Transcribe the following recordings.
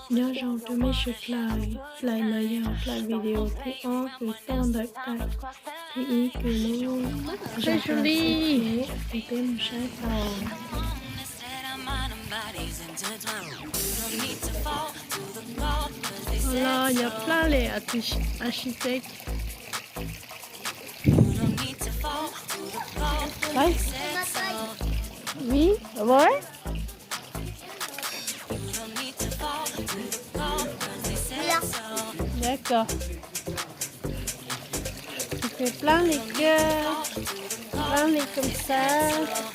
Nhớ rằng tụi mình shoot lại nói giờ lại video thì cứ tên đợi tại thì ý cứ luôn rất là đi thì tên sẽ tàu là nhập la lệ architect đấy oui ouais d'accord. Tu fais plein les cœurs, plein les comme ça,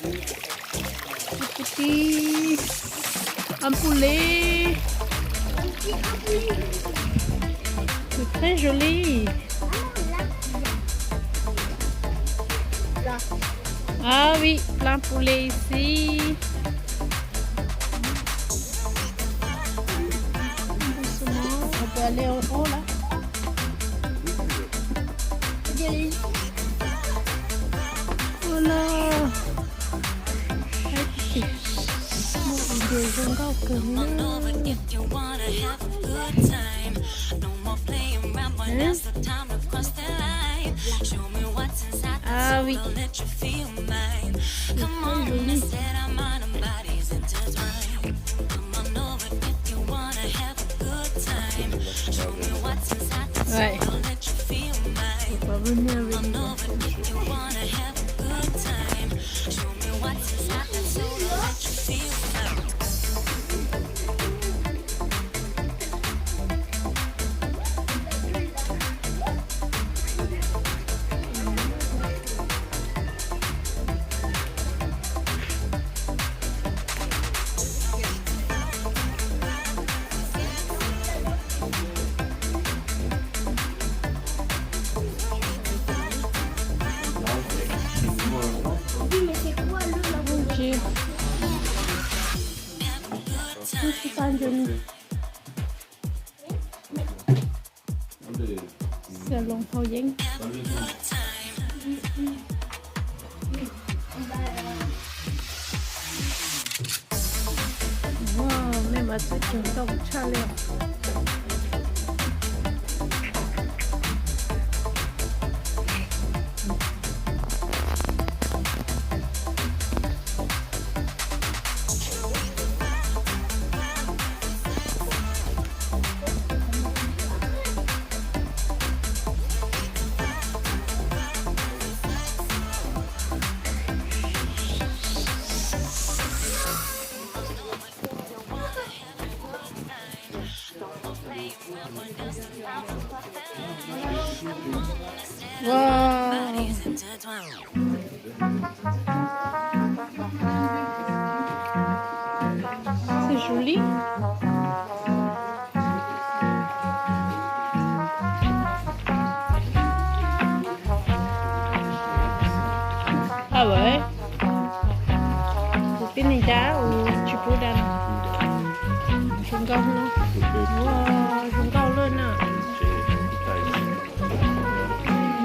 des petits, un poulet. C'est très joli. Ah oui, plein poulet ici. On peut aller en haut là. Voilà. Des jungles cứng. Ah oui. Ouais. Faut pas venir avec moi. Salon Hậu Giang. Wow, même à ce trường đông cha liệu. Wow. C'est joli. Ah ouais. C'est Pinida ou tu peux dans Jungle non? Wow, Jungle luôn à.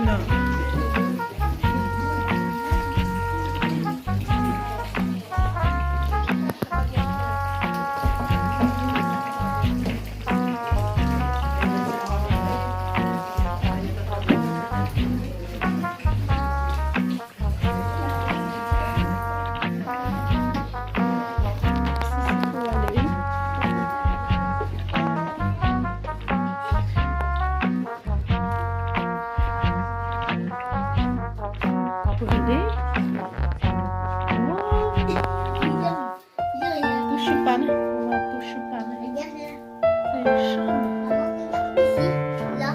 Non.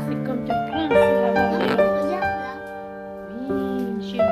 C'est comme des princes là-bas. Oui, j'ai vu.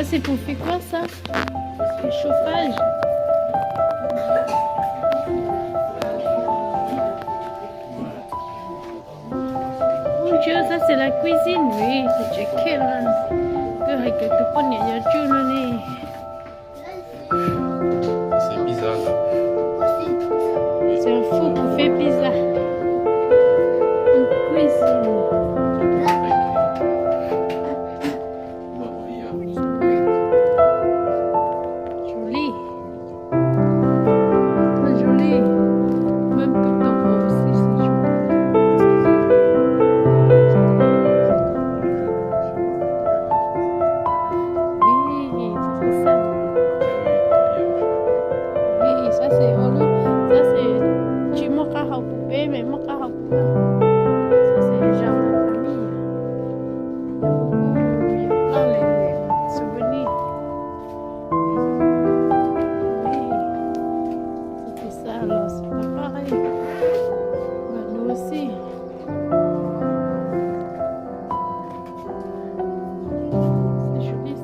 c'est pour faire quoi ça? Le chauffage. Mon Dieu, ça c'est la cuisine, oui, c'est checké là. Que avec le coupon, il y a tout le nez. C'est bizarre là. C'est un four pour faire pizza. Une cuisine. Joli. Très joli. Même tout en haut aussi, c'est joli. Oui, c'est ça. Oui, ça c'est ça c'est du mocha au poupée, mais mocha au poupée. Ça c'est le genre de famille. Il y a plein de souvenirs. Oui, c'était ça alors, c'est pas pareil. Ben, nous aussi. C'est joli ça.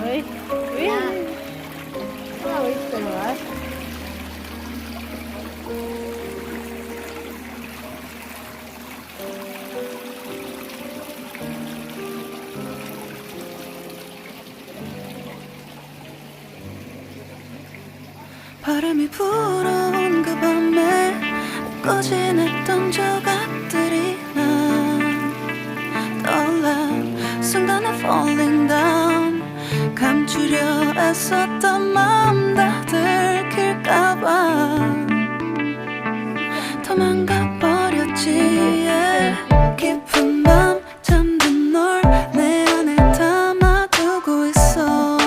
Oui, oui. Ah oui, c'est vrai. 바람이 불어온 그 밤에 꺼진했던 조각들이 난 떠올라 순간에 falling down 감추려 애썼던 마음 다 들킬까봐 도망가 버렸지 yeah. 깊은 밤 잠든 널 내 안에 담아두고 있어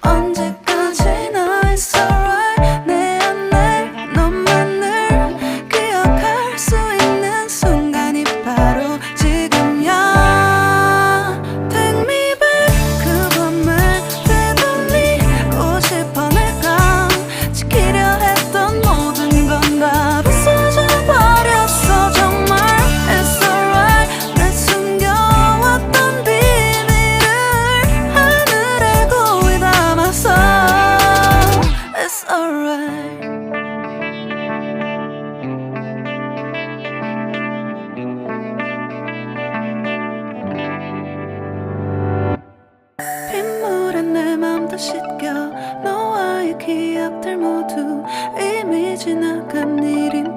언제까지나 it's alright 내 안에 너만을 기억할 수 있는 순간이 바로 지금이야 Take me back 그 밤을 되돌리고 싶어 내가 지키려 했던 모든 건 다 부서져 버렸어 정말 It's alright 내 숨겨왔던 비밀을 하늘에 고이 담았어 It's alright 빗물에 내 맘도 씻겨 너와의 기억들 모두 이미 지나간 일인